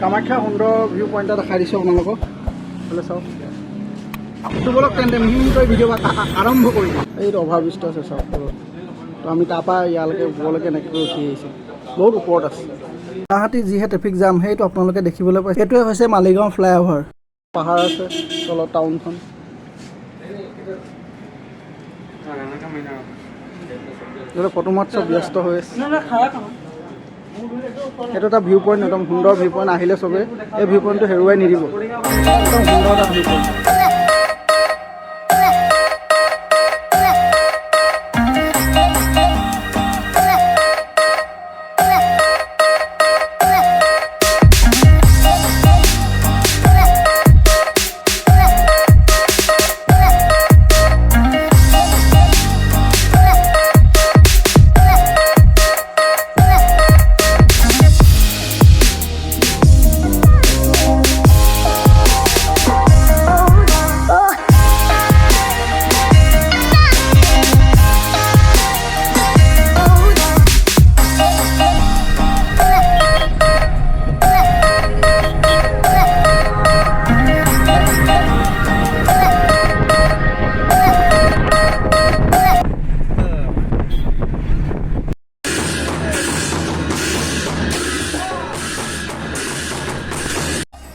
কামাখ্যা সুন্দৰ view point এটা দেখাই দিছোঁ আপোনালোকক এইফালে চাওক বলক তেন্তে মিহিকৈ ভিডিঅ' আৰম্ভ কৰিম এইটো অভাৰব্ৰিজটো আছে চাওক তো আমি তাৰপৰা ইয়ালৈকে ওপৰলৈকে এনেকৈ উঠি আহিছোঁ বহুত ওপৰত আছে গুৱাহাটী যিহে ট্ৰেফিক জাম সেইটো আপোনালোকে দেখিবলৈ পাইছে এইটোৱে হৈছে মালিগাঁও ফ্লাইঅভাৰ পাহাৰ আছে তলত টাউনখন ফটো মাত চব ব্যস্ত হৈ আছে এইটো এটা ভিউ পইণ্ট একদম সুন্দৰ ভিউ পইণ্ট আহিলে চবে এই ভিউ পইণ্টটো হেৰুৱাই নিদিব একদম সুন্দৰ এটা ভিউ পইণ্ট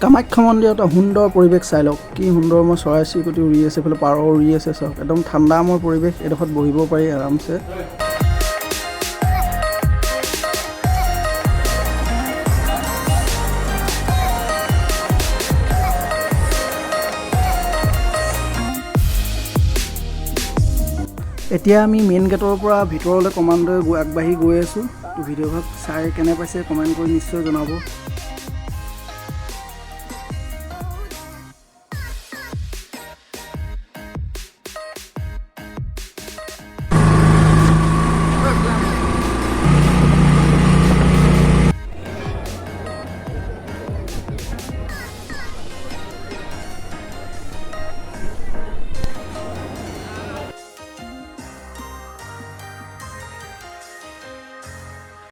কামাখ্যা মন্দিৰত এটা সুন্দৰ পৰিৱেশ চাই লওক কি সুন্দৰ মই চৰাই চিৰিকটি উৰি আছে এইফালে পাৰ উৰি আছে চাওক একদম ঠাণ্ডাময় পৰিৱেশ এডোখৰত বহিব পাৰি আৰামছে এতিয়া আমি মেইন গেটৰ পৰা ভিতৰলৈ ক্ৰমান্বয়ে আগবাঢ়ি গৈ আছোঁ তো ভিডিঅ'ভাগ চাই কেনে পাইছে কমেণ্ট কৰি নিশ্চয় জনাব